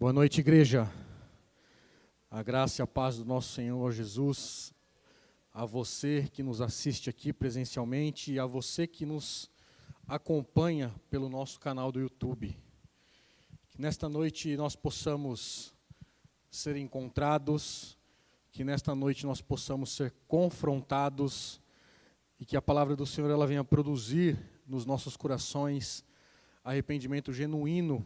Boa noite, igreja. A graça e a paz do nosso Senhor Jesus, a você que nos assiste aqui presencialmente e a você que nos acompanha pelo nosso canal do YouTube. Que nesta noite nós possamos ser encontrados, que nesta noite nós possamos ser confrontados e que a palavra do Senhor ela venha produzir nos nossos corações arrependimento genuíno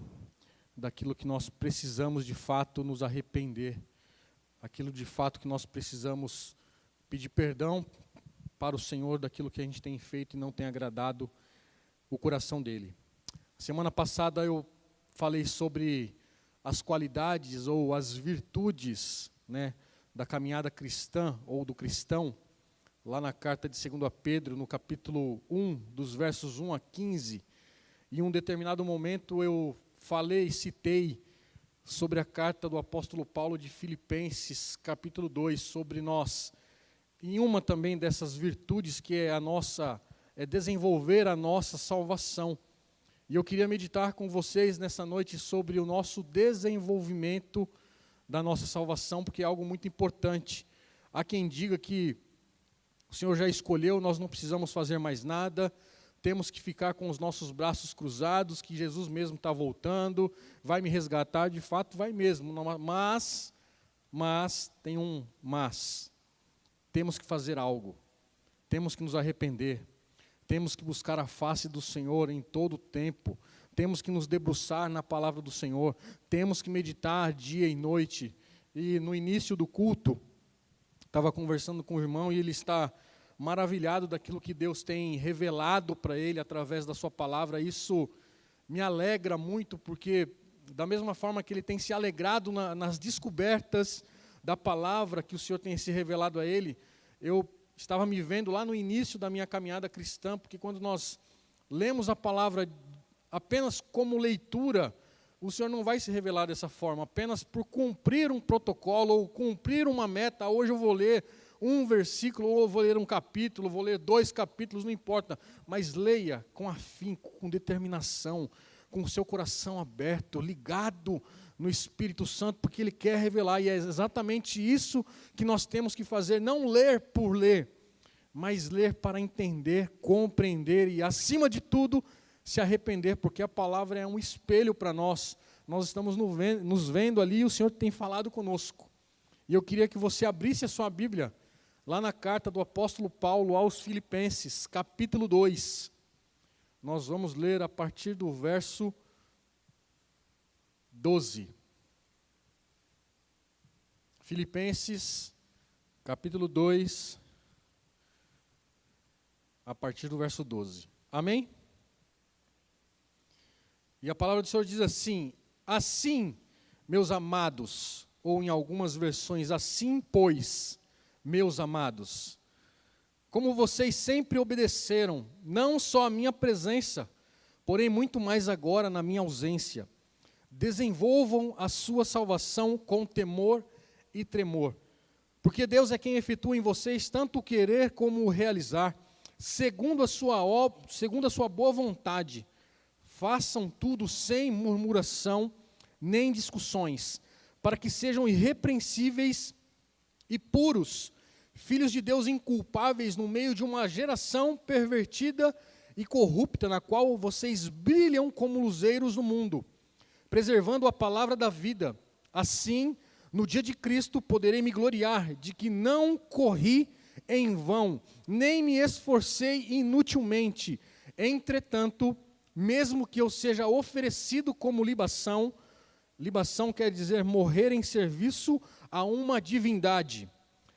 daquilo que nós precisamos de fato nos arrepender, aquilo de fato que nós precisamos pedir perdão para o Senhor daquilo que a gente tem feito e não tem agradado o coração dele. Semana passada eu falei sobre as qualidades ou as virtudes, da caminhada cristã ou do cristão, lá na carta de 2 Pedro, no capítulo 1, dos versos 1 a 15, e em um determinado momento eu citei sobre a carta do apóstolo Paulo de Filipenses, capítulo 2, sobre nós, em uma também dessas virtudes que é desenvolver a nossa salvação. E eu queria meditar com vocês nessa noite sobre o nosso desenvolvimento da nossa salvação, porque é algo muito importante. Há quem diga que o Senhor já escolheu, nós não precisamos fazer mais nada, temos que ficar com os nossos braços cruzados, que Jesus mesmo está voltando, vai me resgatar, de fato vai mesmo, mas, tem um mas, temos que fazer algo, temos que nos arrepender, temos que buscar a face do Senhor em todo o tempo, temos que nos debruçar na palavra do Senhor, temos que meditar dia e noite. E no início do culto, estava conversando com o irmão e ele está maravilhado daquilo que Deus tem revelado para ele através da sua palavra. Isso me alegra muito, porque da mesma forma que ele tem se alegrado nas descobertas da palavra que o Senhor tem se revelado a ele, eu estava me vendo lá no início da minha caminhada cristã, porque quando nós lemos a palavra apenas como leitura, o Senhor não vai se revelar dessa forma, apenas por cumprir um protocolo ou cumprir uma meta. Hoje eu vou ler um versículo, ou vou ler um capítulo, vou ler 2 capítulos, não importa, mas leia com afinco, com determinação, com o seu coração aberto, ligado no Espírito Santo, porque Ele quer revelar, e é exatamente isso que nós temos que fazer, não ler por ler, mas ler para entender, compreender e, acima de tudo, se arrepender, porque a palavra é um espelho para nós estamos nos vendo ali e o Senhor tem falado conosco. E eu queria que você abrisse a sua Bíblia, lá na carta do apóstolo Paulo aos Filipenses, capítulo 2. Nós vamos ler a partir do verso 12. Filipenses, capítulo 2, a partir do verso 12. Amém? E a palavra do Senhor diz assim: assim, meus amados, ou em algumas versões, assim, pois, meus amados, como vocês sempre obedeceram, não só a minha presença, porém muito mais agora na minha ausência, desenvolvam a sua salvação com temor e tremor, porque Deus é quem efetua em vocês tanto o querer como o realizar, segundo a sua boa vontade. Façam tudo sem murmuração nem discussões, para que sejam irrepreensíveis e puros, filhos de Deus inculpáveis no meio de uma geração pervertida e corrupta, na qual vocês brilham como luzeiros no mundo, preservando a palavra da vida. Assim, no dia de Cristo, poderei me gloriar de que não corri em vão, nem me esforcei inutilmente. Entretanto, mesmo que eu seja oferecido como libação quer dizer morrer em serviço a uma divindade,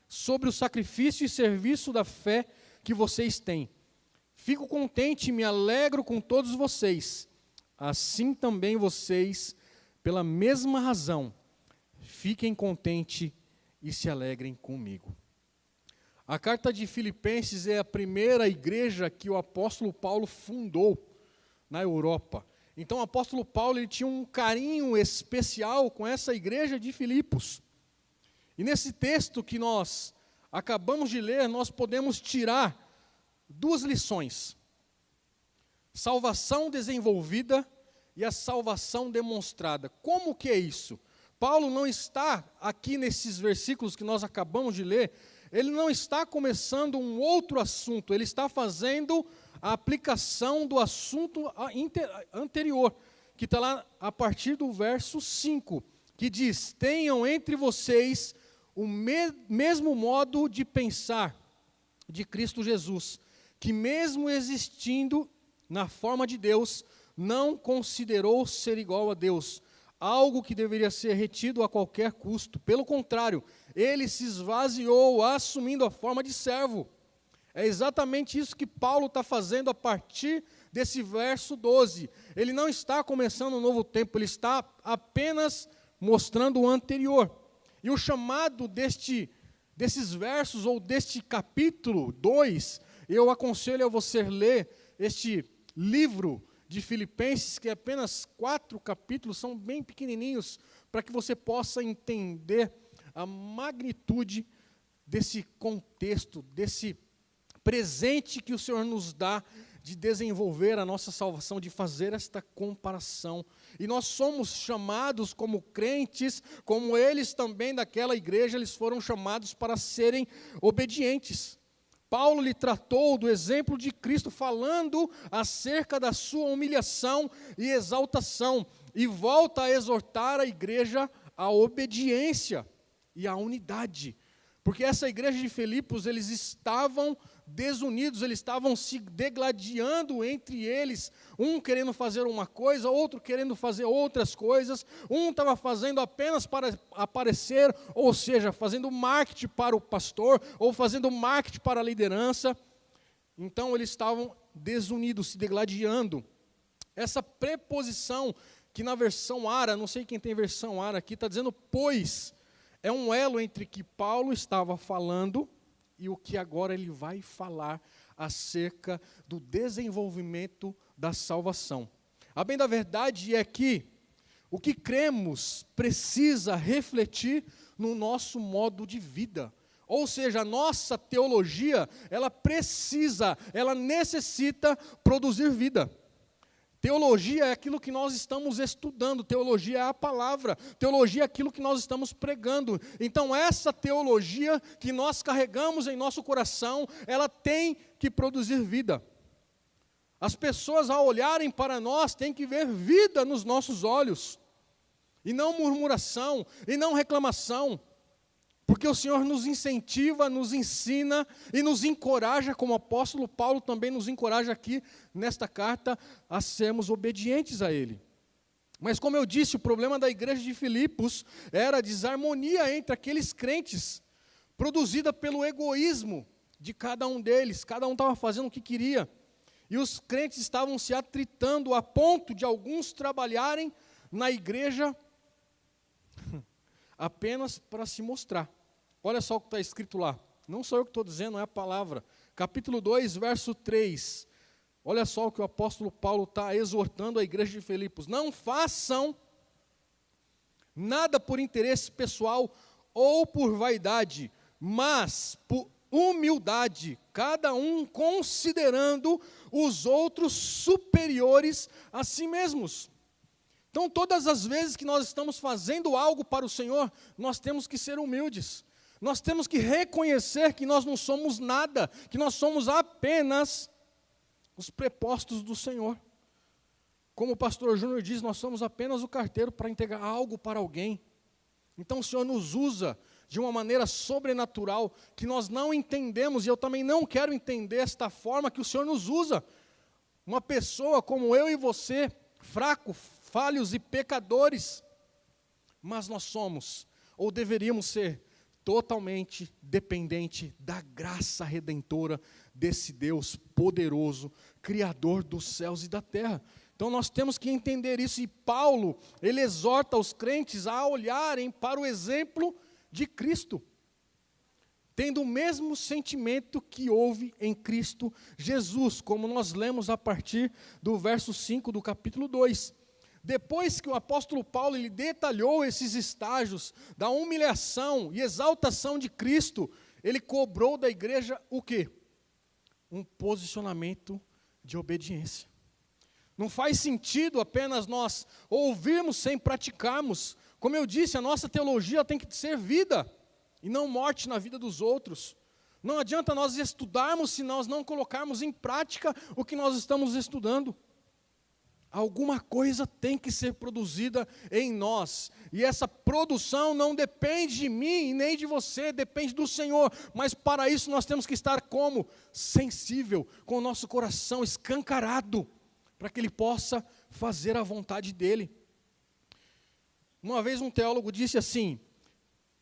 sobre o sacrifício e serviço da fé que vocês têm. Fico contente e me alegro com todos vocês. Assim também vocês, pela mesma razão, fiquem contentes e se alegrem comigo. A carta de Filipenses é a primeira igreja que o apóstolo Paulo fundou na Europa. Então o apóstolo Paulo ele tinha um carinho especial com essa igreja de Filipos. E nesse texto que nós acabamos de ler, nós podemos tirar 2 lições: salvação desenvolvida e a salvação demonstrada. Como que é isso? Paulo não está aqui nesses versículos que nós acabamos de ler, ele não está começando um outro assunto, ele está fazendo a aplicação do assunto anterior, que está lá a partir do verso 5, que diz: tenham entre vocês o mesmo modo de pensar de Cristo Jesus, que mesmo existindo na forma de Deus, não considerou ser igual a Deus, algo que deveria ser retido a qualquer custo. Pelo contrário, ele se esvaziou, assumindo a forma de servo. É exatamente isso que Paulo está fazendo a partir desse verso 12. Ele não está começando um novo tempo, ele está apenas mostrando o anterior. E o chamado desses versos, ou deste capítulo 2, eu aconselho a você ler este livro de Filipenses, que é apenas 4 capítulos, são bem pequenininhos, para que você possa entender a magnitude desse contexto, desse presente que o Senhor nos dá de desenvolver a nossa salvação, de fazer esta comparação. E nós somos chamados como crentes, como eles também daquela igreja, eles foram chamados para serem obedientes. Paulo lhe tratou do exemplo de Cristo, falando acerca da sua humilhação e exaltação, e volta a exortar a igreja à obediência e à unidade. Porque essa igreja de Filipos, eles estavam desunidos, eles estavam se degladiando entre eles, um querendo fazer uma coisa, outro querendo fazer outras coisas, um estava fazendo apenas para aparecer, ou seja, fazendo marketing para o pastor, ou fazendo marketing para a liderança. Então eles estavam desunidos, se degladiando. Essa preposição, que na versão ARA, não sei quem tem versão ARA aqui, está dizendo pois, é um elo entre que Paulo estava falando e o que agora ele vai falar acerca do desenvolvimento da salvação. A bem da verdade é que o que cremos precisa refletir no nosso modo de vida. Ou seja, a nossa teologia, ela necessita produzir vida. Teologia é aquilo que nós estamos estudando, teologia é a palavra, teologia é aquilo que nós estamos pregando. Então essa teologia que nós carregamos em nosso coração, ela tem que produzir vida. As pessoas, ao olharem para nós, têm que ver vida nos nossos olhos, e não murmuração, e não reclamação. Porque o Senhor nos incentiva, nos ensina e nos encoraja, como o apóstolo Paulo também nos encoraja aqui nesta carta, a sermos obedientes a Ele. Mas como eu disse, o problema da igreja de Filipos era a desarmonia entre aqueles crentes, produzida pelo egoísmo de cada um deles, cada um estava fazendo o que queria, e os crentes estavam se atritando a ponto de alguns trabalharem na igreja apenas para se mostrar. Olha só o que está escrito lá. Não sou eu que estou dizendo, é a palavra. Capítulo 2, verso 3. Olha só o que o apóstolo Paulo está exortando a igreja de Filipos. Não façam nada por interesse pessoal ou por vaidade, mas por humildade, cada um considerando os outros superiores a si mesmos. Então, todas as vezes que nós estamos fazendo algo para o Senhor, nós temos que ser humildes. Nós temos que reconhecer que nós não somos nada, que nós somos apenas os prepostos do Senhor. Como o pastor Júnior diz, nós somos apenas o carteiro para entregar algo para alguém. Então o Senhor nos usa de uma maneira sobrenatural, que nós não entendemos, e eu também não quero entender esta forma que o Senhor nos usa. Uma pessoa como eu e você, fraco, falhos e pecadores, mas nós somos, ou deveríamos ser, totalmente dependente da graça redentora desse Deus poderoso, Criador dos céus e da terra. Então nós temos que entender isso, e Paulo, ele exorta os crentes a olharem para o exemplo de Cristo, tendo o mesmo sentimento que houve em Cristo Jesus, como nós lemos a partir do verso 5 do capítulo 2. Depois que o apóstolo Paulo ele detalhou esses estágios da humilhação e exaltação de Cristo, ele cobrou da igreja o quê? Um posicionamento de obediência. Não faz sentido apenas nós ouvirmos sem praticarmos, Como eu disse, a nossa teologia tem que ser vida, e não morte na vida dos outros. Não adianta nós estudarmos se nós não colocarmos em prática o que nós estamos estudando. Alguma coisa tem que ser produzida em nós, e essa produção não depende de mim nem de você, depende do Senhor, mas para isso nós temos que estar como? Sensível, com o nosso coração escancarado, para que Ele possa fazer a vontade dEle. Uma vez um teólogo disse assim: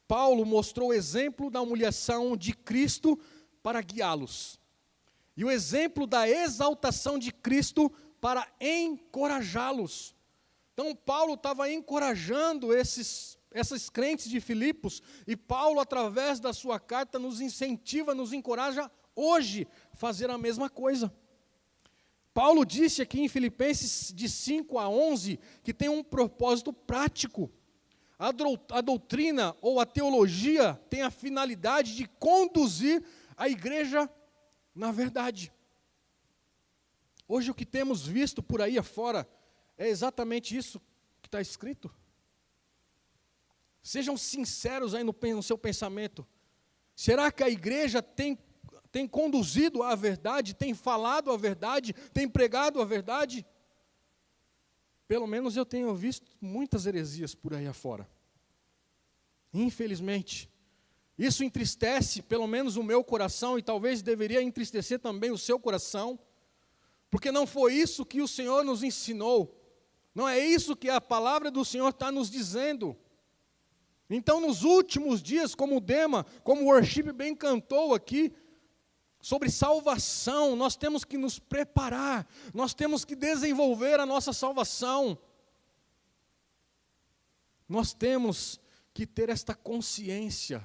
Paulo mostrou o exemplo da humilhação de Cristo para guiá-los, e o exemplo da exaltação de Cristo para encorajá-los. Então Paulo estava encorajando esses crentes de Filipos, e Paulo, através da sua carta, nos incentiva, nos encoraja hoje a fazer a mesma coisa. Paulo disse aqui em Filipenses de 5 a 11, que tem um propósito prático. A doutrina ou a teologia tem a finalidade de conduzir a igreja na verdade. Hoje o que temos visto por aí afora é exatamente isso que está escrito. Sejam sinceros aí no seu pensamento. Será que a igreja tem conduzido à verdade, tem falado a verdade, tem pregado a verdade? Pelo menos eu tenho visto muitas heresias por aí afora. Infelizmente. Isso entristece pelo menos o meu coração, e talvez deveria entristecer também o seu coração, porque não foi isso que o Senhor nos ensinou, não é isso que a palavra do Senhor está nos dizendo. Então, nos últimos dias, como o Dema, como o worship bem cantou aqui, sobre salvação, nós temos que nos preparar, nós temos que desenvolver a nossa salvação. Nós temos que ter esta consciência,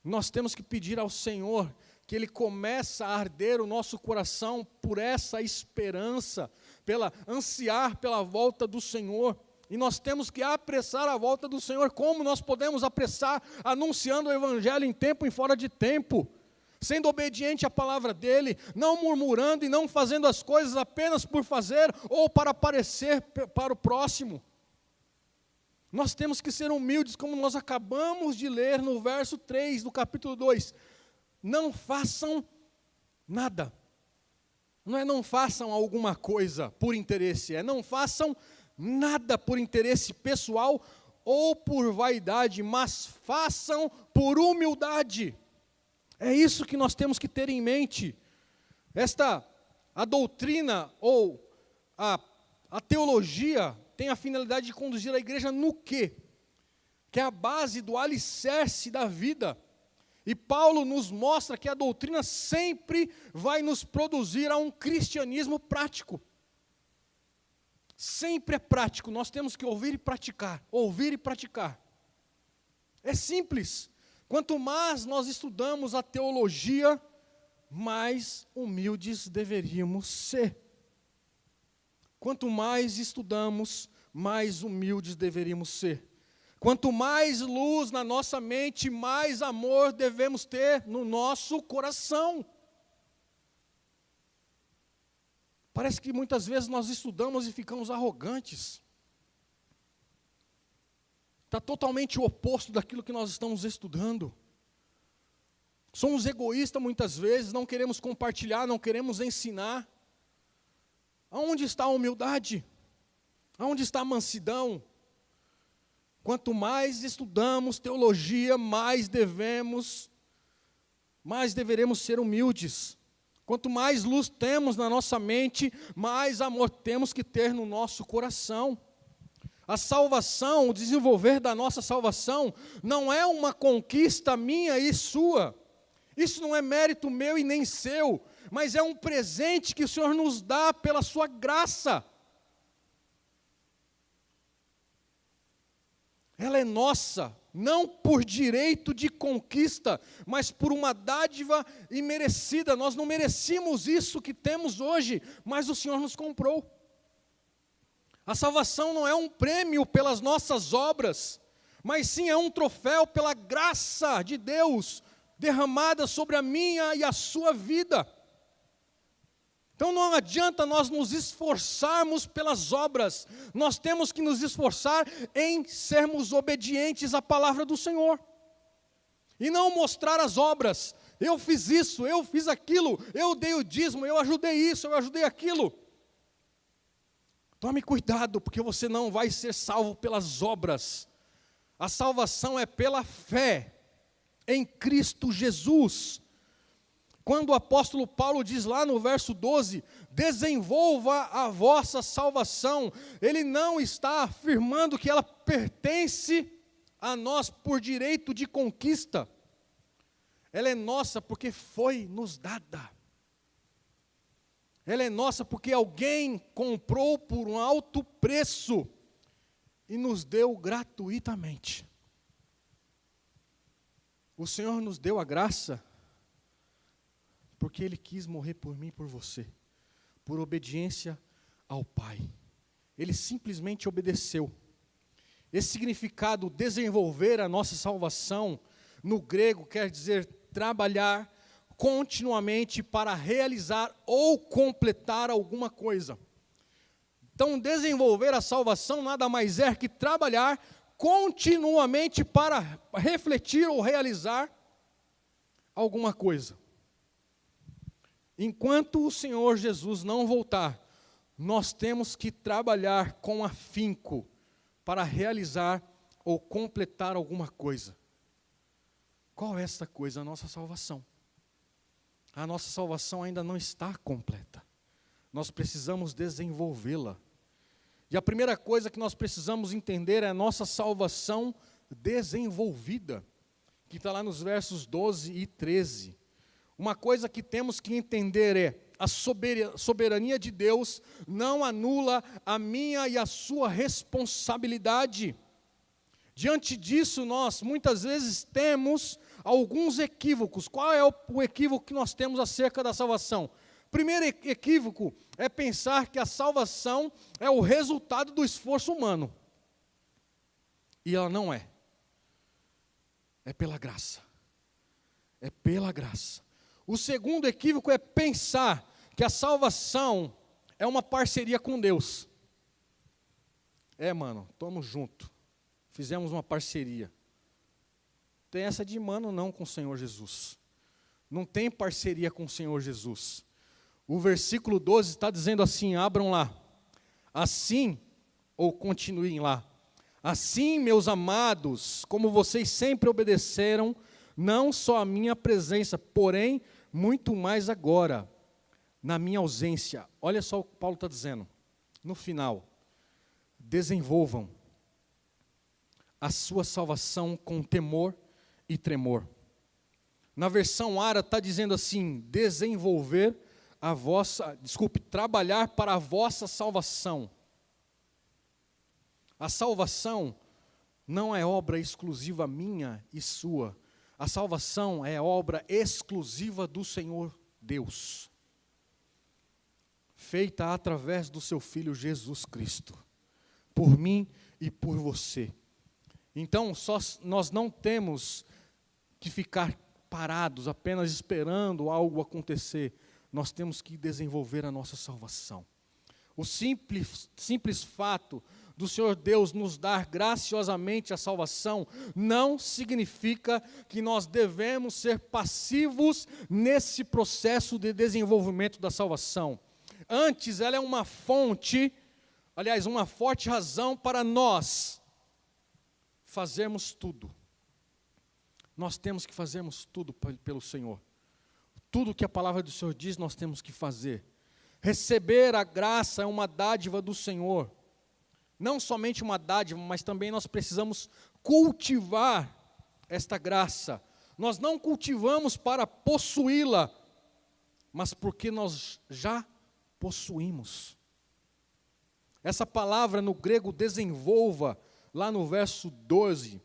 nós temos que pedir ao Senhor que Ele comece a arder o nosso coração por essa esperança, ansiar pela volta do Senhor. E nós temos que apressar a volta do Senhor. Como nós podemos apressar? Anunciando o Evangelho em tempo e fora de tempo, sendo obediente à palavra dEle, não murmurando e não fazendo as coisas apenas por fazer ou para aparecer para o próximo. Nós temos que ser humildes, como nós acabamos de ler no verso 3 do capítulo 2. Não façam nada. Não façam alguma coisa por interesse, não façam nada por interesse pessoal ou por vaidade, mas façam por humildade. É isso que nós temos que ter em mente. A doutrina ou a teologia tem a finalidade de conduzir a igreja no quê? Que é a base do alicerce da vida. E Paulo nos mostra que a doutrina sempre vai nos produzir a um cristianismo prático. Sempre é prático, nós temos que ouvir e praticar, ouvir e praticar. É simples. Quanto mais nós estudamos a teologia, mais humildes deveríamos ser. Quanto mais estudamos, mais humildes deveríamos ser. Quanto mais luz na nossa mente, mais amor devemos ter no nosso coração. Parece que muitas vezes nós estudamos e ficamos arrogantes. Está totalmente o oposto daquilo que nós estamos estudando. Somos egoístas muitas vezes, não queremos compartilhar, não queremos ensinar. Aonde está a humildade? Aonde está a mansidão? Quanto mais estudamos teologia, mais deveremos ser humildes. Quanto mais luz temos na nossa mente, mais amor temos que ter no nosso coração. A salvação, o desenvolver da nossa salvação, não é uma conquista minha e sua. Isso não é mérito meu e nem seu, mas é um presente que o Senhor nos dá pela sua graça. Ela é nossa, não por direito de conquista, mas por uma dádiva imerecida. Nós não merecíamos isso que temos hoje, mas o Senhor nos comprou. A salvação não é um prêmio pelas nossas obras, mas sim é um troféu pela graça de Deus derramada sobre a minha e a sua vida. Então não adianta nós nos esforçarmos pelas obras, nós temos que nos esforçar em sermos obedientes à palavra do Senhor. E não mostrar as obras, eu fiz isso, eu fiz aquilo, eu dei o dízimo, eu ajudei isso, eu ajudei aquilo. Tome cuidado, porque você não vai ser salvo pelas obras. A salvação é pela fé em Cristo Jesus. Quando o apóstolo Paulo diz lá no verso 12, desenvolva a vossa salvação, ele não está afirmando que ela pertence a nós por direito de conquista. Ela é nossa porque foi nos dada. Ela é nossa porque alguém comprou por um alto preço e nos deu gratuitamente. O Senhor nos deu a graça porque Ele quis morrer por mim e por você, por obediência ao Pai. Ele simplesmente obedeceu. Esse significado, desenvolver a nossa salvação, no grego quer dizer trabalhar continuamente para realizar ou completar alguma coisa. Então, desenvolver a salvação nada mais é que trabalhar continuamente para refletir ou realizar alguma coisa. Enquanto o Senhor Jesus não voltar, nós temos que trabalhar com afinco para realizar ou completar alguma coisa. Qual é essa coisa? A nossa salvação. A nossa salvação ainda não está completa. Nós precisamos desenvolvê-la. E a primeira coisa que nós precisamos entender é a nossa salvação desenvolvida, que está lá nos versos 12 e 13. Uma coisa que temos que entender é, a soberania de Deus não anula a minha e a sua responsabilidade. Diante disso, nós muitas vezes temos alguns equívocos. Qual é o equívoco que nós temos acerca da salvação? Primeiro equívoco é pensar que a salvação é o resultado do esforço humano. E ela não é. É pela graça. É pela graça. O segundo equívoco é pensar que a salvação é uma parceria com Deus. Mano, estamos juntos. Fizemos uma parceria. Tem essa de mano não com o Senhor Jesus. Não tem parceria com o Senhor Jesus. O versículo 12 está dizendo assim, abram lá. Assim, ou continuem lá. Assim, meus amados, como vocês sempre obedeceram, não só a minha presença, porém, muito mais agora, na minha ausência. Olha só o que Paulo está dizendo. No final, desenvolvam a sua salvação com temor e tremor. Na versão Ara está dizendo assim, trabalhar para a vossa salvação. A salvação não é obra exclusiva minha e sua. A salvação é obra exclusiva do Senhor Deus, feita através do seu Filho Jesus Cristo, por mim e por você. Então, nós não temos que ficar parados, apenas esperando algo acontecer. Nós temos que desenvolver a nossa salvação. O simples fato do Senhor Deus nos dar graciosamente a salvação, não significa que nós devemos ser passivos nesse processo de desenvolvimento da salvação. Antes, ela é uma fonte, aliás, uma forte razão para nós fazermos tudo. Nós temos que fazermos tudo pelo Senhor. Tudo que a palavra do Senhor diz, nós temos que fazer. Receber a graça é uma dádiva do Senhor. Não somente uma dádiva, mas também nós precisamos cultivar esta graça. Nós não cultivamos para possuí-la, mas porque nós já possuímos. Essa palavra no grego desenvolva, lá no verso 12,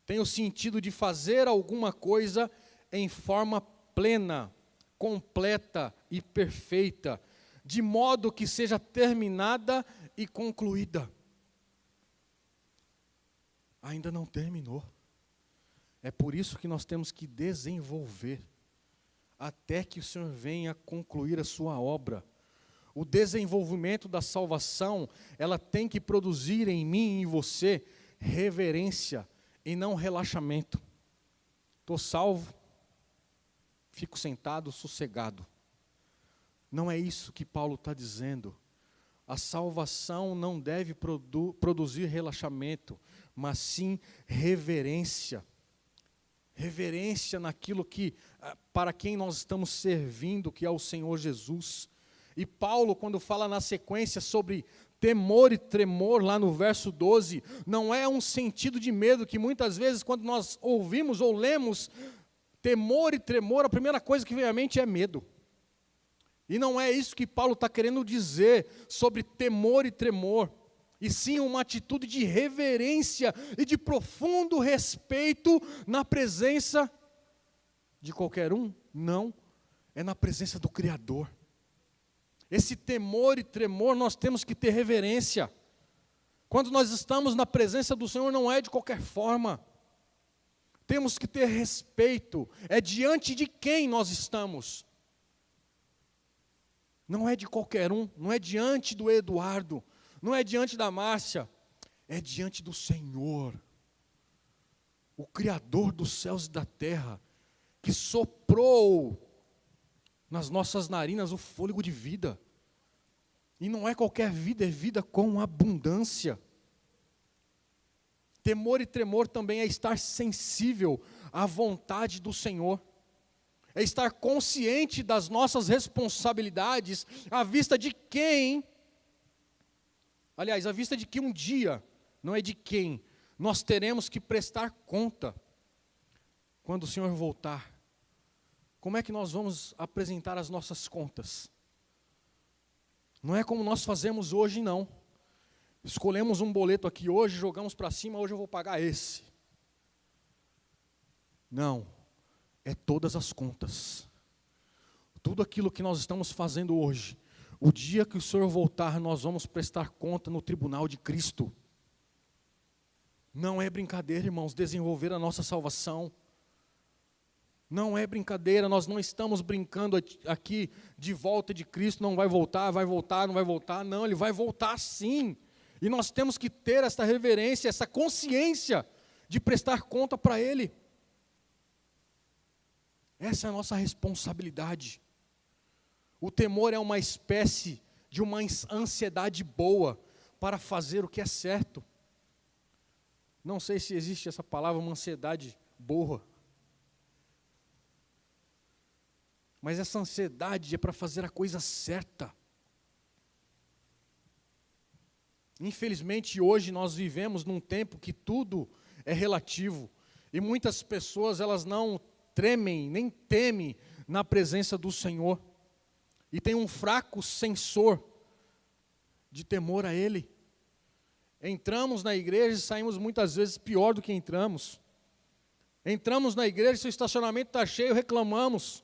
tem o sentido de fazer alguma coisa em forma plena, completa e perfeita, de modo que seja terminada e concluída. Ainda não terminou. É por isso que nós temos que desenvolver até que o Senhor venha concluir a sua obra. O desenvolvimento da salvação, ela tem que produzir em mim e em você reverência e não relaxamento. Estou salvo, fico sentado, sossegado. Não é isso que Paulo está dizendo. A salvação não deve produzir relaxamento, mas sim reverência. Reverência naquilo que, para quem nós estamos servindo, que é o Senhor Jesus. E Paulo, quando fala na sequência sobre temor e tremor, lá no verso 12, não é um sentido de medo, que muitas vezes quando nós ouvimos ou lemos temor e tremor, a primeira coisa que vem à mente é medo. E não é isso que Paulo está querendo dizer sobre temor e tremor, e sim uma atitude de reverência e de profundo respeito na presença de qualquer um? Não, é na presença do Criador. Esse temor e tremor nós temos que ter reverência. Quando nós estamos na presença do Senhor, não é de qualquer forma. Temos que ter respeito. É diante de quem nós estamos. Não é de qualquer um, não é diante do Eduardo, não é diante da Márcia, é diante do Senhor, o Criador dos céus e da terra, que soprou nas nossas narinas o fôlego de vida. E não é qualquer vida, é vida com abundância. Temor e tremor também é estar sensível à vontade do Senhor. É estar consciente das nossas responsabilidades, à vista de quem, aliás, à vista de que um dia, não é de quem, nós teremos que prestar conta quando o Senhor voltar. Como é que nós vamos apresentar as nossas contas? Não é como nós fazemos hoje, não. Escolhemos um boleto aqui hoje, jogamos para cima, hoje eu vou pagar esse. Não, é todas as contas. Tudo aquilo que nós estamos fazendo hoje, o dia que o Senhor voltar, nós vamos prestar conta no tribunal de Cristo. Não é brincadeira, irmãos, desenvolver a nossa salvação. Não é brincadeira, nós não estamos brincando aqui de volta de Cristo, não vai voltar, não vai voltar. Não, Ele vai voltar sim. E nós temos que ter essa reverência, essa consciência de prestar conta para Ele. Essa é a nossa responsabilidade. O temor é uma espécie de uma ansiedade boa para fazer o que é certo. Não sei se existe essa palavra, uma ansiedade boa. Mas essa ansiedade é para fazer a coisa certa. Infelizmente, hoje nós vivemos num tempo que tudo é relativo. E muitas pessoas, elas não tremem, nem temem na presença do Senhor. E tem um fraco sensor de temor a Ele. Entramos na igreja e saímos muitas vezes pior do que entramos. Entramos na igreja, se o estacionamento está cheio, reclamamos.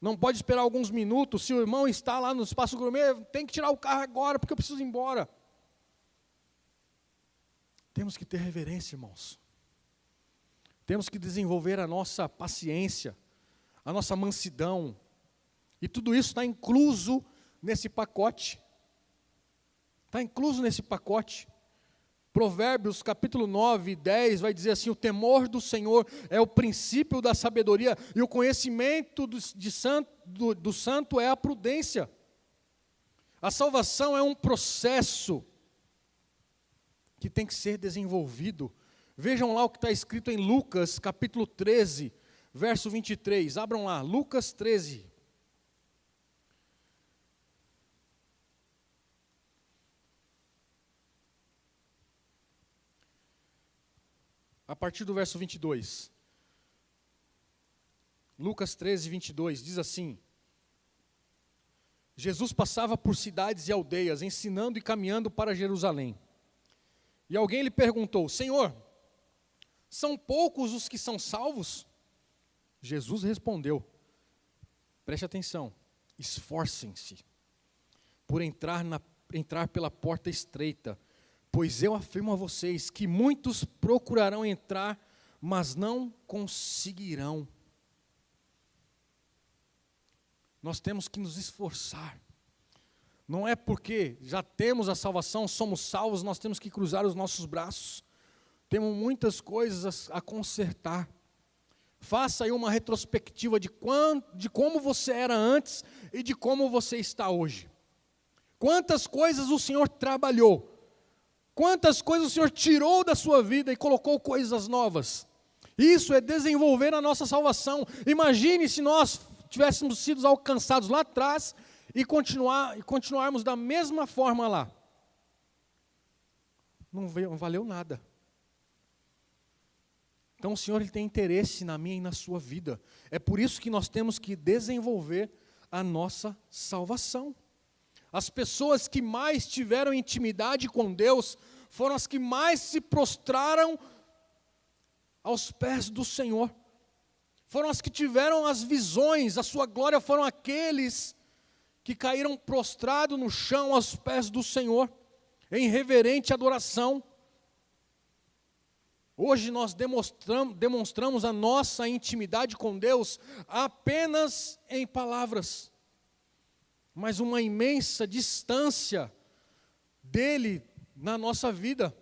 Não pode esperar alguns minutos, se o irmão está lá no espaço gourmet, tem que tirar o carro agora, porque eu preciso ir embora. Temos que ter reverência, irmãos. Temos que desenvolver a nossa paciência, a nossa mansidão. E tudo isso está incluso nesse pacote. Está incluso nesse pacote. Provérbios capítulo 9 e 10 vai dizer assim: o temor do Senhor é o princípio da sabedoria, e o conhecimento do santo é a prudência. A salvação é um processo que tem que ser desenvolvido. Vejam lá o que está escrito em Lucas capítulo 13, verso 23. Abram lá, Lucas 13. A partir do verso 22. Lucas 13, 22, diz assim: Jesus passava por cidades e aldeias, ensinando e caminhando para Jerusalém. E alguém lhe perguntou: Senhor, são poucos os que são salvos? Jesus respondeu: preste atenção, esforcem-se por entrar pela porta estreita, pois eu afirmo a vocês que muitos procurarão entrar, mas não conseguirão. Nós temos que nos esforçar. Não é porque já temos a salvação, somos salvos, nós temos que cruzar os nossos braços. Temos muitas coisas a consertar. Faça aí uma retrospectiva de como você era antes e de como você está hoje. Quantas coisas o Senhor trabalhou. Quantas coisas o Senhor tirou da sua vida e colocou coisas novas. Isso é desenvolver a nossa salvação. Imagine se nós tivéssemos sido alcançados lá atrás e continuarmos da mesma forma lá. Não valeu nada. Então o Senhor ele tem interesse na minha e na sua vida. É por isso que nós temos que desenvolver a nossa salvação. As pessoas que mais tiveram intimidade com Deus foram as que mais se prostraram aos pés do Senhor. Foram as que tiveram as visões, a sua glória, foram aqueles que caíram prostrados no chão aos pés do Senhor, em reverente adoração. Hoje nós demonstramos a nossa intimidade com Deus apenas em palavras, mas uma imensa distância dele na nossa vida.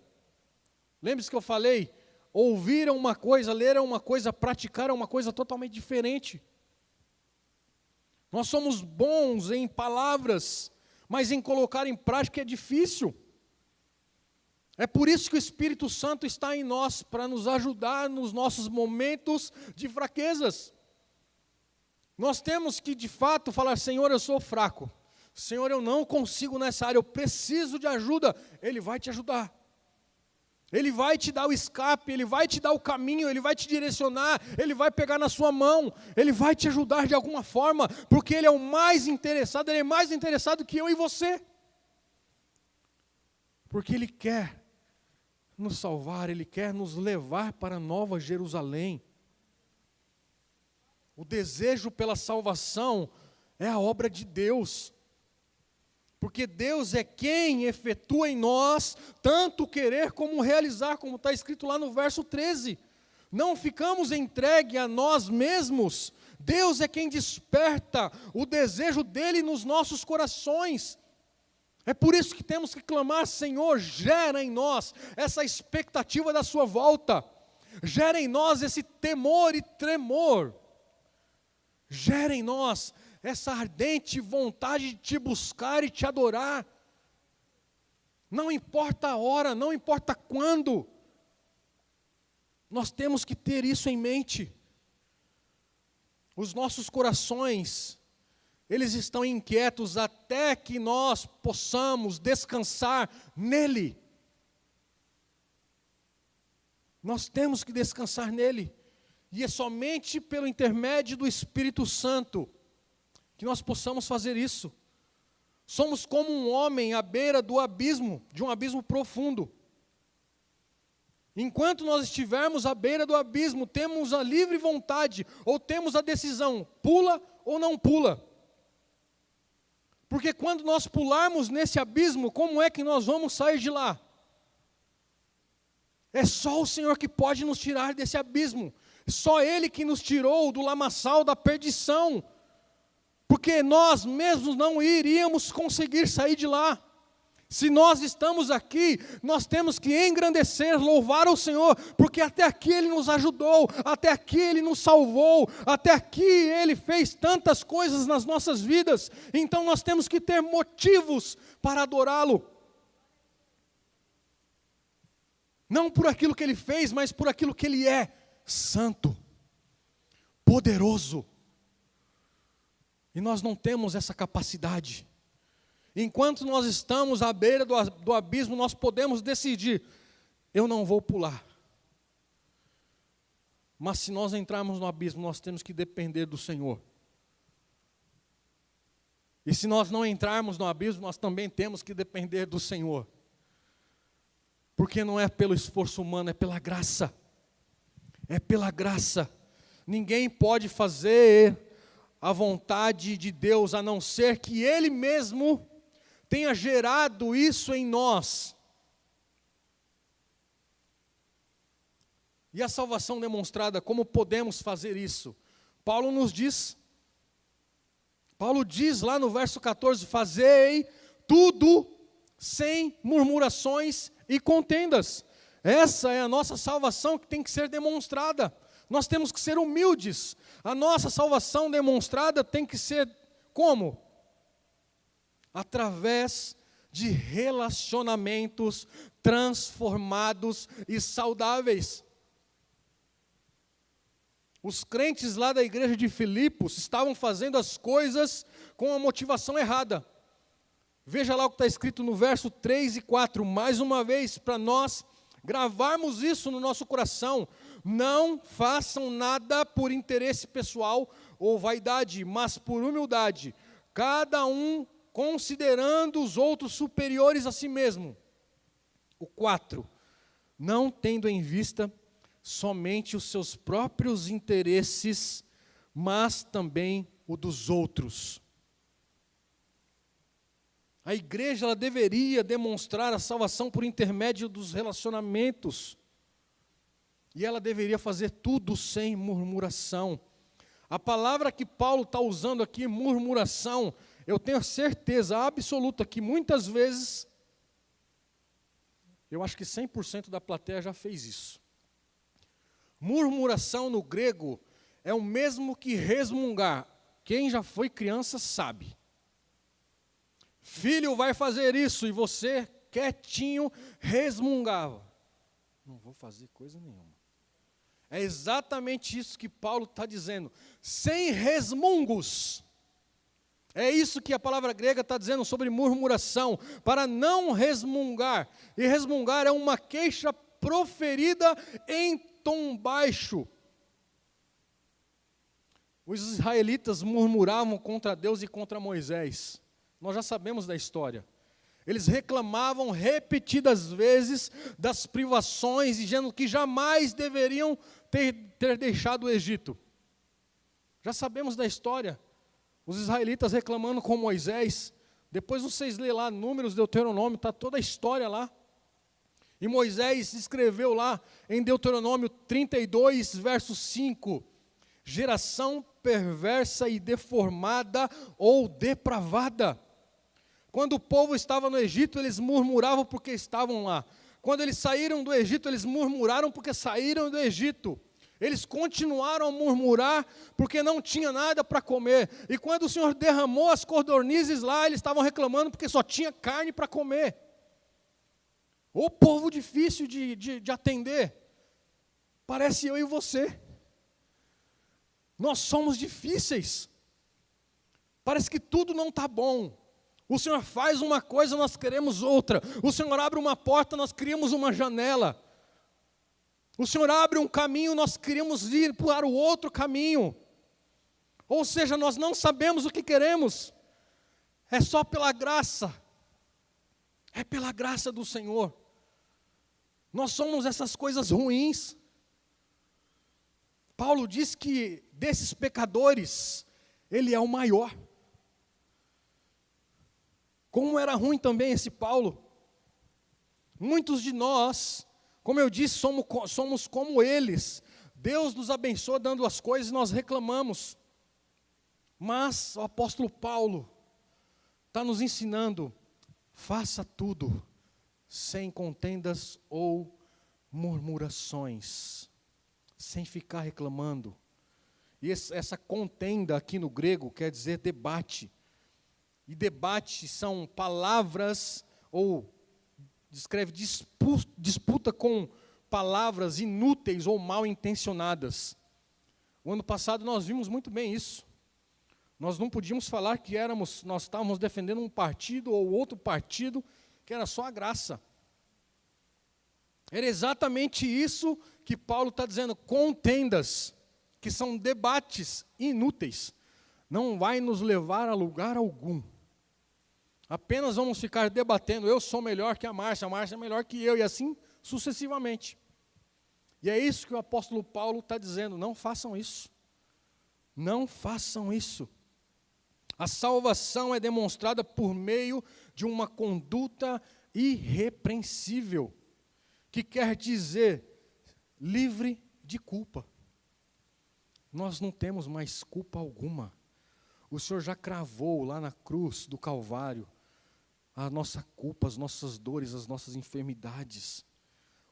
Lembre-se que eu falei, ouvir é uma coisa, ler é uma coisa, praticar é uma coisa totalmente diferente. Nós somos bons em palavras, mas em colocar em prática é difícil. É por isso que o Espírito Santo está em nós, para nos ajudar nos nossos momentos de fraquezas. Nós temos que, de fato, falar: Senhor, eu sou fraco. Senhor, eu não consigo nessa área, eu preciso de ajuda. Ele vai te ajudar. Ele vai te dar o escape, Ele vai te dar o caminho, Ele vai te direcionar, Ele vai pegar na sua mão, Ele vai te ajudar de alguma forma, porque Ele é o mais interessado, Ele é mais interessado que eu e você. Porque Ele quer nos salvar, Ele quer nos levar para a Nova Jerusalém. O desejo pela salvação é a obra de Deus, porque Deus é quem efetua em nós tanto querer como realizar, como está escrito lá no verso 13. Não ficamos entregues a nós mesmos, Deus é quem desperta o desejo dEle nos nossos corações. É por isso que temos que clamar: Senhor, gera em nós essa expectativa da sua volta, gera em nós esse temor e tremor, gera em nós essa ardente vontade de te buscar e te adorar. Não importa a hora, não importa quando, nós temos que ter isso em mente. Os nossos corações, eles estão inquietos até que nós possamos descansar nele. Nós temos que descansar nele. E é somente pelo intermédio do Espírito Santo que nós possamos fazer isso. Somos como um homem à beira do abismo, de um abismo profundo. Enquanto nós estivermos à beira do abismo, temos a livre vontade, ou temos a decisão, pula ou não pula. Porque quando nós pularmos nesse abismo, como é que nós vamos sair de lá? É só o Senhor que pode nos tirar desse abismo. Só Ele que nos tirou do lamaçal da perdição. Porque nós mesmos não iríamos conseguir sair de lá. Se nós estamos aqui, nós temos que engrandecer, louvar ao Senhor, porque até aqui Ele nos ajudou, até aqui Ele nos salvou, até aqui Ele fez tantas coisas nas nossas vidas, então nós temos que ter motivos para adorá-lo. Não por aquilo que Ele fez, mas por aquilo que Ele é: santo, poderoso. E nós não temos essa capacidade. Enquanto nós estamos à beira do abismo, nós podemos decidir: eu não vou pular. Mas se nós entrarmos no abismo, nós temos que depender do Senhor. E se nós não entrarmos no abismo, nós também temos que depender do Senhor. Porque não é pelo esforço humano, é pela graça. É pela graça. Ninguém pode fazer a vontade de Deus, a não ser que Ele mesmo tenha gerado isso em nós. E a salvação demonstrada, como podemos fazer isso? Paulo nos diz, Paulo diz lá no verso 14: fazei tudo sem murmurações e contendas. Essa é a nossa salvação que tem que ser demonstrada. Nós temos que ser humildes. A nossa salvação demonstrada tem que ser como? Através de relacionamentos transformados e saudáveis. Os crentes lá da igreja de Filipos estavam fazendo as coisas com a motivação errada. Veja lá o que está escrito no verso 3 e 4, mais uma vez, para nós gravarmos isso no nosso coração. Não façam nada por interesse pessoal ou vaidade, mas por humildade, cada um considerando os outros superiores a si mesmo. O 4, não tendo em vista somente os seus próprios interesses, mas também o dos outros. A igreja ela deveria demonstrar a salvação por intermédio dos relacionamentos. E ela deveria fazer tudo sem murmuração. A palavra que Paulo está usando aqui, murmuração, eu tenho certeza absoluta que muitas vezes, eu acho que 100% da plateia já fez isso. Murmuração no grego é o mesmo que resmungar. Quem já foi criança sabe. Filho vai fazer isso e você, quietinho, resmungava. Não vou fazer coisa nenhuma. É exatamente isso que Paulo está dizendo. Sem resmungos. É isso que a palavra grega está dizendo sobre murmuração. Para não resmungar. E resmungar é uma queixa proferida em tom baixo. Os israelitas murmuravam contra Deus e contra Moisés. Nós já sabemos da história. Eles reclamavam repetidas vezes das privações, dizendo que jamais deveriam ter deixado o Egito. Já sabemos da história. Os israelitas reclamando com Moisés. Depois vocês lêem lá, Números, Deuteronômio, está toda a história lá. E Moisés escreveu lá em Deuteronômio 32, verso 5, geração perversa e deformada ou depravada. Quando o povo estava no Egito, eles murmuravam porque estavam lá. Quando eles saíram do Egito, eles murmuraram porque saíram do Egito. Eles continuaram a murmurar porque não tinha nada para comer. E quando o Senhor derramou as codornizes lá, eles estavam reclamando porque só tinha carne para comer. O povo difícil de atender. Parece eu e você. Nós somos difíceis. Parece que tudo não está bom. O Senhor faz uma coisa, nós queremos outra. O Senhor abre uma porta, nós queríamos uma janela. O Senhor abre um caminho, nós queríamos ir para o outro caminho. Ou seja, nós não sabemos o que queremos. É só pela graça. É pela graça do Senhor. Nós somos essas coisas ruins. Paulo diz que desses pecadores, ele é o maior. Como era ruim também esse Paulo. Muitos de nós, como eu disse, somos como eles. Deus nos abençoa dando as coisas e nós reclamamos. Mas o apóstolo Paulo está nos ensinando, faça tudo sem contendas ou murmurações, sem ficar reclamando. E essa contenda aqui no grego quer dizer debate. E debate são palavras, ou descreve disputa com palavras inúteis ou mal intencionadas. O ano passado nós vimos muito bem isso. Nós não podíamos falar que nós estávamos defendendo um partido ou outro partido, que era só a graça. Era exatamente isso que Paulo está dizendo, contendas, que são debates inúteis, não vai nos levar a lugar algum. Apenas vamos ficar debatendo, eu sou melhor que a Márcia é melhor que eu, e assim sucessivamente. E é isso que o apóstolo Paulo está dizendo, não façam isso. Não façam isso. A salvação é demonstrada por meio de uma conduta irrepreensível, que quer dizer livre de culpa. Nós não temos mais culpa alguma. O Senhor já cravou lá na cruz do Calvário a nossa culpa, as nossas dores, as nossas enfermidades.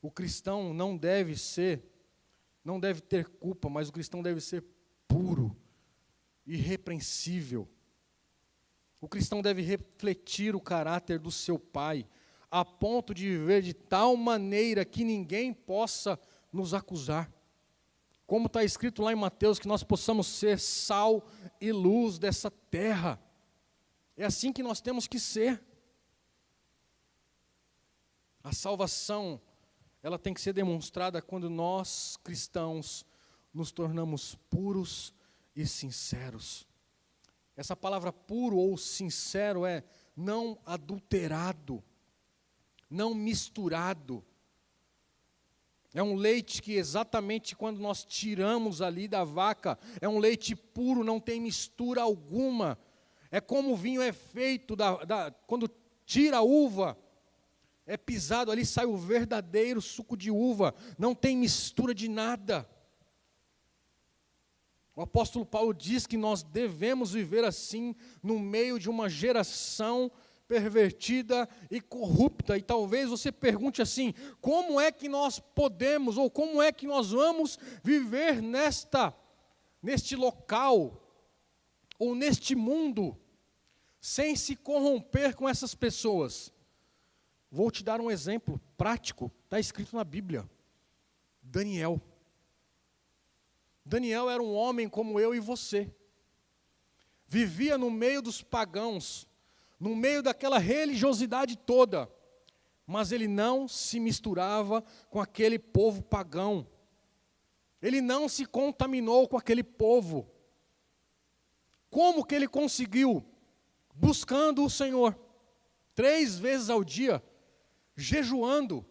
O cristão não deve ter culpa, mas o cristão deve ser puro, irrepreensível. O cristão deve refletir o caráter do seu Pai, a ponto de viver de tal maneira que ninguém possa nos acusar. Como está escrito lá em Mateus, que nós possamos ser sal e luz dessa terra. É assim que nós temos que ser. A salvação, ela tem que ser demonstrada quando nós, cristãos, nos tornamos puros e sinceros. Essa palavra puro ou sincero é não adulterado, não misturado. É um leite que exatamente quando nós tiramos ali da vaca, é um leite puro, não tem mistura alguma. É como o vinho é feito, quando tira a uva, é pisado ali, sai o verdadeiro suco de uva, não tem mistura de nada. O apóstolo Paulo diz que nós devemos viver assim, no meio de uma geração pervertida e corrupta. E talvez você pergunte assim, como é que nós podemos, ou como é que nós vamos viver neste local, ou neste mundo, sem se corromper com essas pessoas? Vou te dar um exemplo prático, está escrito na Bíblia. Daniel. Daniel era um homem como eu e você. Vivia no meio dos pagãos, no meio daquela religiosidade toda, mas ele não se misturava com aquele povo pagão. Ele não se contaminou com aquele povo. Como que ele conseguiu? Buscando o Senhor, 3 vezes ao dia, jejuando.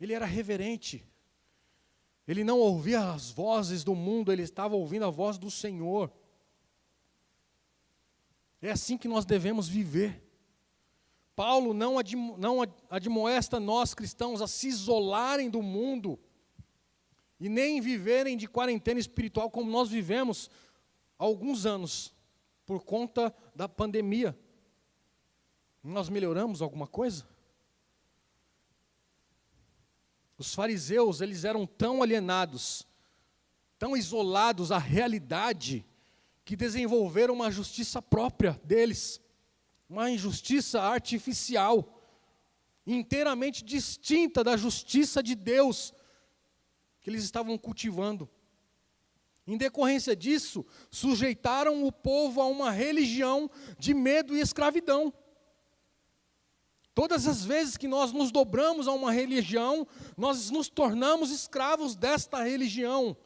Ele era reverente. Ele não ouvia as vozes do mundo, ele estava ouvindo a voz do Senhor. É assim que nós devemos viver. Paulo não admoesta nós cristãos a se isolarem do mundo e nem viverem de quarentena espiritual como nós vivemos há alguns anos, por conta da pandemia. Nós melhoramos alguma coisa? Os fariseus, eles eram tão alienados, tão isolados à realidade, que desenvolveram uma justiça própria deles, uma injustiça artificial, inteiramente distinta da justiça de Deus, que eles estavam cultivando. Em decorrência disso, sujeitaram o povo a uma religião de medo e escravidão. Todas as vezes que nós nos dobramos a uma religião, nós nos tornamos escravos desta religião.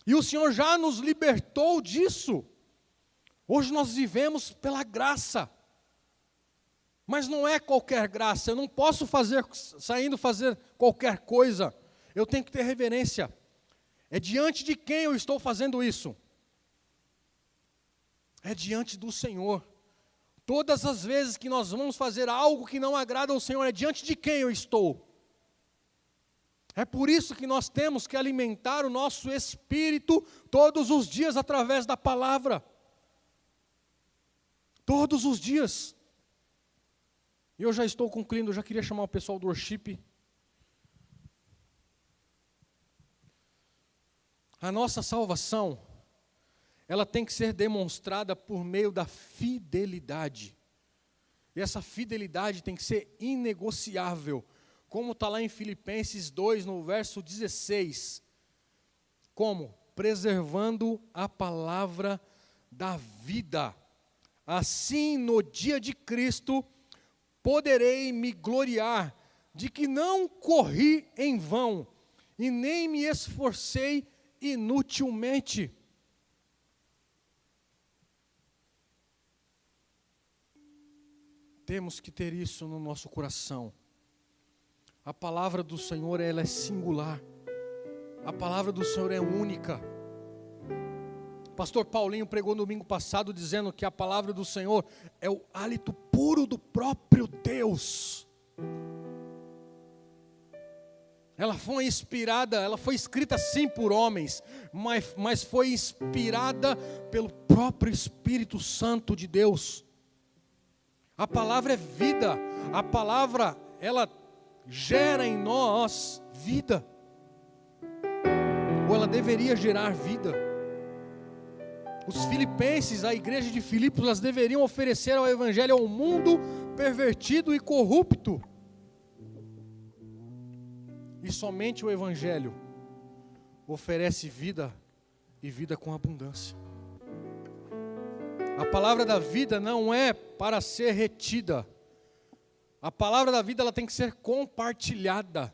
E o Senhor já nos libertou disso. Hoje nós vivemos pela graça. Mas não é qualquer graça. Eu não posso saindo fazer qualquer coisa. Eu tenho que ter reverência. É diante de quem eu estou fazendo isso? É diante do Senhor. Todas as vezes que nós vamos fazer algo que não agrada ao Senhor, é diante de quem eu estou? É por isso que nós temos que alimentar o nosso espírito todos os dias através da palavra. Todos os dias. E eu já estou concluindo, eu já queria chamar o pessoal do worship. A nossa salvação, ela tem que ser demonstrada por meio da fidelidade. E essa fidelidade tem que ser inegociável, como está lá em Filipenses 2, no verso 16. Como? Preservando a palavra da vida. Assim, no dia de Cristo, poderei me gloriar de que não corri em vão, e nem me esforcei inutilmente. Temos que ter isso no nosso coração. A palavra do Senhor, ela é singular. A palavra do Senhor é única. Pastor Paulinho pregou no domingo passado dizendo que a palavra do Senhor é o hálito puro do próprio Deus. Ela foi inspirada, ela foi escrita sim por homens, mas foi inspirada pelo próprio Espírito Santo de Deus. A palavra é vida, a palavra, ela gera em nós vida, ou ela deveria gerar vida. Os filipenses, a igreja de Filipos, elas deveriam oferecer o evangelho ao mundo pervertido e corrupto. E somente o evangelho oferece vida e vida com abundância. A palavra da vida não é para ser retida. A palavra da vida ela tem que ser compartilhada.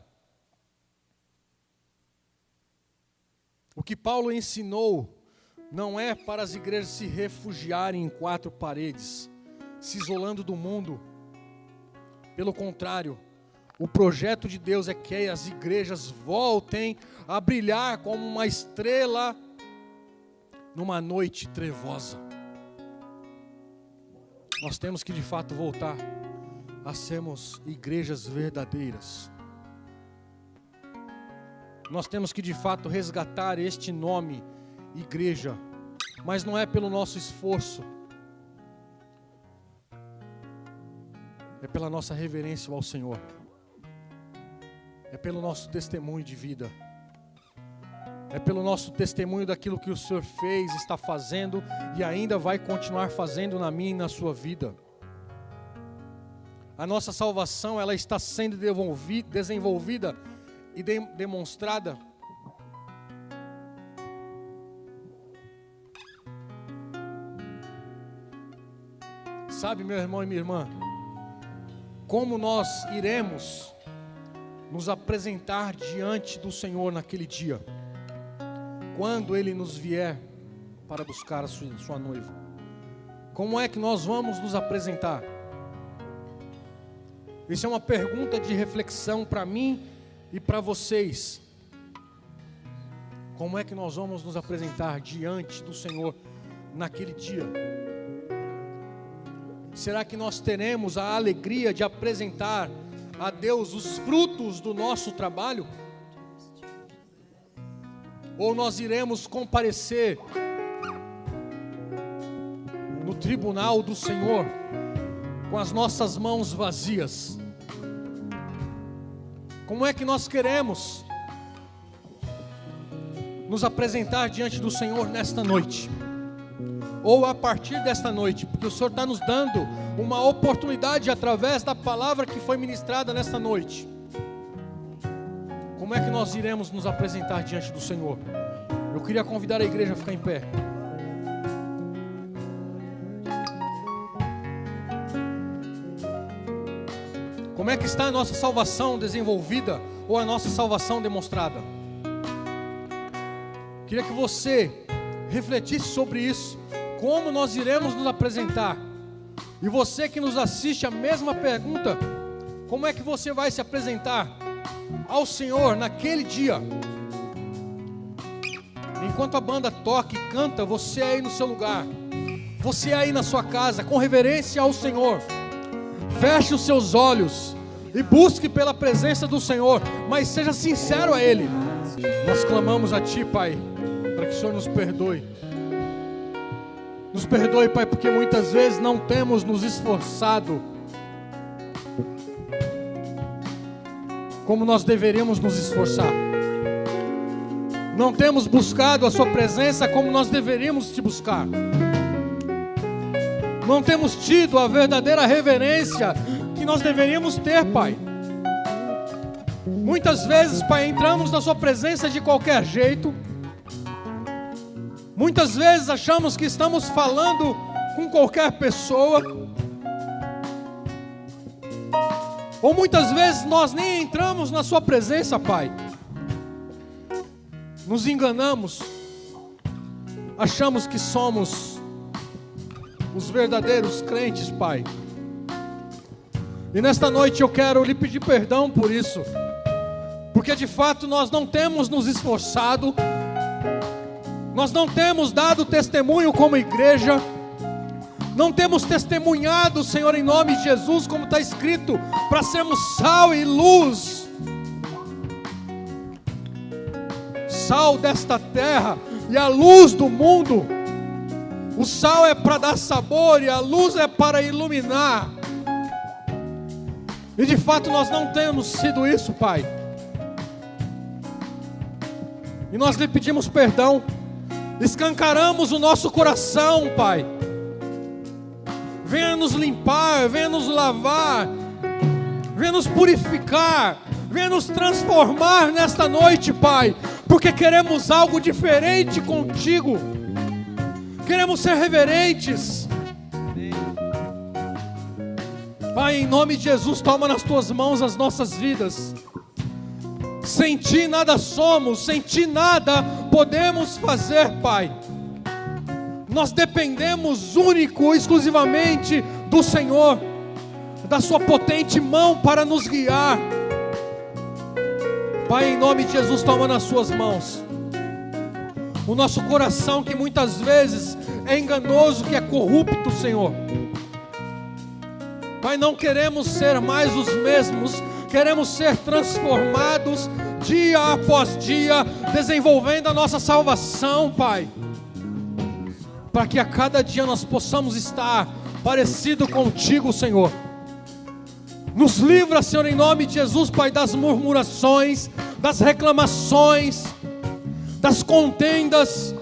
O que Paulo ensinou não é para as igrejas se refugiarem em quatro paredes, se isolando do mundo. Pelo contrário, o projeto de Deus é que as igrejas voltem a brilhar como uma estrela numa noite trevosa. Nós temos que de fato voltar a sermos igrejas verdadeiras. Nós temos que de fato resgatar este nome, igreja, mas não é pelo nosso esforço, é pela nossa reverência ao Senhor, é pelo nosso testemunho de vida, é pelo nosso testemunho daquilo que o Senhor fez, está fazendo e ainda vai continuar fazendo na minha e na sua vida. A nossa salvação, ela está sendo desenvolvida e demonstrada sabe, meu irmão e minha irmã, como nós iremos nos apresentar diante do Senhor naquele dia, quando Ele nos vier para buscar a sua noiva? Como é que nós vamos nos apresentar? Isso é uma pergunta de reflexão para mim e para vocês. Como é que nós vamos nos apresentar diante do Senhor naquele dia? Será que nós teremos a alegria de apresentar a Deus os frutos do nosso trabalho? Ou nós iremos comparecer no tribunal do Senhor com as nossas mãos vazias? Como é que nós queremos nos apresentar diante do Senhor nesta noite? Ou a partir desta noite, porque o Senhor está nos dando uma oportunidade através da palavra que foi ministrada nesta noite. Como é que nós iremos nos apresentar diante do Senhor? Eu queria convidar a igreja a ficar em pé. Como é que está a nossa salvação desenvolvida ou a nossa salvação demonstrada? Queria que você refletisse sobre isso. Como nós iremos nos apresentar? E você que nos assiste, a mesma pergunta: como é que você vai se apresentar ao Senhor naquele dia? Enquanto a banda toca e canta, você aí no seu lugar, você aí na sua casa, com reverência ao Senhor, feche os seus olhos e busque pela presença do Senhor, mas seja sincero a Ele. Nós clamamos a Ti, Pai, para que o Senhor nos perdoe. Nos perdoe, Pai, porque muitas vezes não temos nos esforçado como nós deveríamos nos esforçar. Não temos buscado a Sua presença como nós deveríamos te buscar. Não temos tido a verdadeira reverência que nós deveríamos ter, Pai. Muitas vezes, Pai, entramos na Sua presença de qualquer jeito. Muitas vezes achamos que estamos falando com qualquer pessoa. Ou muitas vezes nós nem entramos na Sua presença, Pai. Nos enganamos. Achamos que somos os verdadeiros crentes, Pai. E nesta noite eu quero lhe pedir perdão por isso. Porque de fato nós não temos nos esforçado. Nós não temos dado testemunho como igreja. Não temos testemunhado, Senhor, em nome de Jesus, como está escrito, para sermos sal e luz. sal desta terra e a luz do mundo. O sal é para dar sabor e a luz é para iluminar. E de fato nós não temos sido isso, Pai. E nós lhe pedimos perdão. Escancaramos o nosso coração, Pai. Venha nos limpar, venha nos lavar, venha nos purificar, venha nos transformar nesta noite, Pai, porque queremos algo diferente contigo. Queremos ser reverentes. Pai, em nome de Jesus, toma nas tuas mãos as nossas vidas. Sem ti nada somos, sem ti nada podemos fazer, Pai. Nós dependemos único, exclusivamente do Senhor, da sua potente mão para nos guiar. Pai, em nome de Jesus, toma nas suas mãos o nosso coração, que muitas vezes é enganoso, que é corrupto, Senhor. Pai, não queremos ser mais os mesmos, queremos ser transformados dia após dia, desenvolvendo a nossa salvação, Pai, para que a cada dia nós possamos estar parecido contigo, Senhor. Nos livra, Senhor, em nome de Jesus, Pai, das murmurações, das reclamações, das contendas.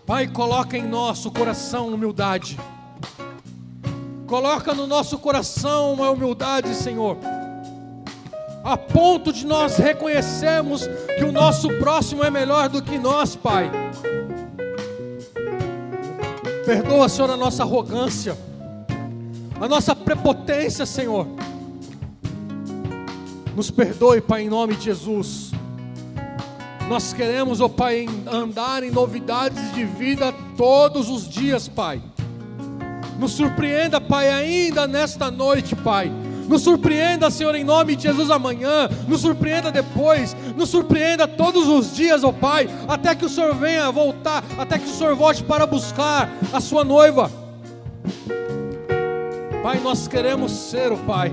Pai, coloca em nosso coração humildade. Coloca no nosso coração uma humildade, Senhor, a ponto de nós reconhecermos que o nosso próximo é melhor do que nós, Pai. Perdoa, Senhor, a nossa arrogância, a nossa prepotência, Senhor. Nos perdoe, Pai, em nome de Jesus. Nós queremos, ó Pai, andar em novidades de vida todos os dias, Pai. Nos surpreenda, Pai, ainda nesta noite, Pai. Nos surpreenda, Senhor, em nome de Jesus amanhã. Nos surpreenda depois. Nos surpreenda todos os dias, ó Pai, até que o Senhor venha voltar, até que o Senhor volte para buscar a sua noiva. Pai, nós queremos ser, ó Pai,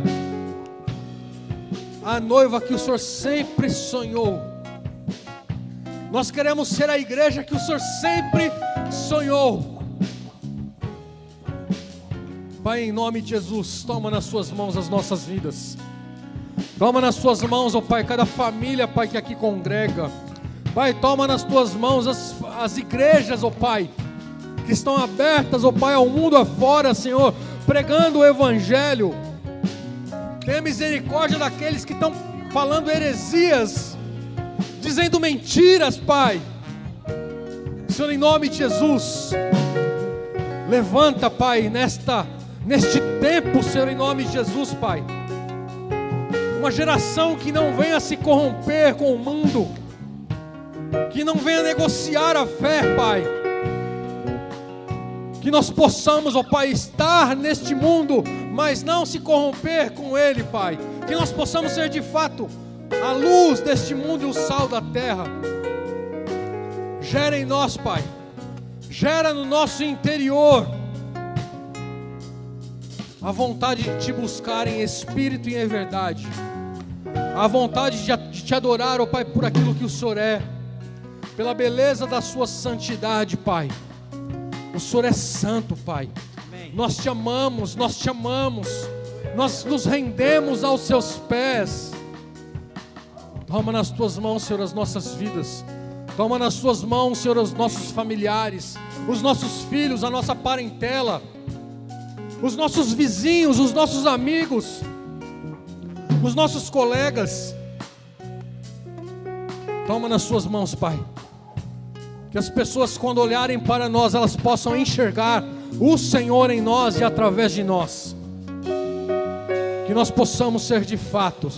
a noiva que o Senhor sempre sonhou. Nós queremos ser a igreja que o Senhor sempre sonhou. Pai, em nome de Jesus, toma nas suas mãos as nossas vidas. Toma nas suas mãos, ó Pai, cada família, Pai, que aqui congrega. Pai, toma nas tuas mãos as igrejas, ó Pai, que estão abertas, ó Pai, ao mundo afora, Senhor, pregando o Evangelho. Tenha misericórdia daqueles que estão falando heresias, dizendo mentiras, Pai. Senhor, em nome de Jesus, levanta, Pai, neste tempo, Senhor, em nome de Jesus, Pai, uma geração que não venha se corromper com o mundo, que não venha negociar a fé, Pai. Que nós possamos, ó Pai, estar neste mundo, mas não se corromper com ele, Pai. Que nós possamos ser de fato a luz deste mundo e o sal da terra. Gera em nós, Pai, gera no nosso interior a vontade de te buscar em espírito e em verdade, a vontade de te adorar, ó Pai, por aquilo que o Senhor é, pela beleza da sua santidade, Pai. O Senhor é santo, Pai. Amém. Nós te amamos, nós nos rendemos aos seus pés. Toma nas tuas mãos, Senhor, as nossas vidas. Toma nas tuas mãos, Senhor, os nossos familiares, os nossos filhos, a nossa parentela, os nossos vizinhos, os nossos amigos, os nossos colegas. Toma nas suas mãos, Pai. Que as pessoas, quando olharem para nós, elas possam enxergar o Senhor em nós e através de nós. Que nós possamos ser de fato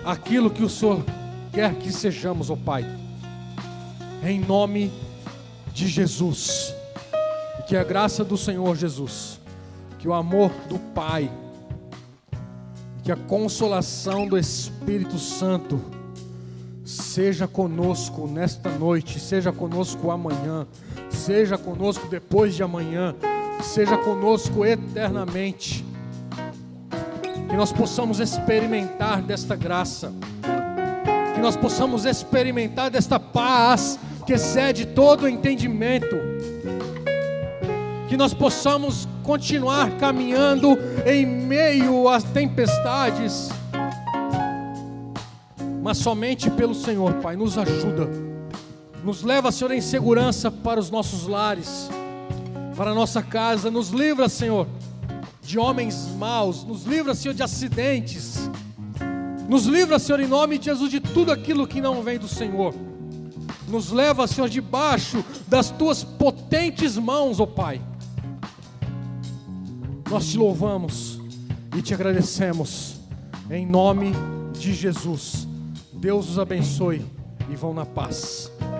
aquilo que o Senhor quer que sejamos, ó Pai. Em nome de Jesus. E que a graça do Senhor Jesus, que o amor do Pai, que a consolação do Espírito Santo seja conosco nesta noite, seja conosco amanhã, seja conosco depois de amanhã, seja conosco eternamente. Que nós possamos experimentar desta graça, que que nós possamos experimentar desta paz que excede todo o entendimento, que nós possamos continuar caminhando em meio às tempestades, mas somente pelo Senhor, Pai. Nos ajuda, nos leva, Senhor, em segurança para os nossos lares, para a nossa casa. Nos livra, Senhor, de homens maus, nos livra, Senhor, de acidentes, nos livra, Senhor, em nome de Jesus, de tudo aquilo que não vem do Senhor. Nos leva, Senhor, debaixo das Tuas potentes mãos, ó Pai. Nós Te louvamos e Te agradecemos, em nome de Jesus. Deus os abençoe e vão na paz.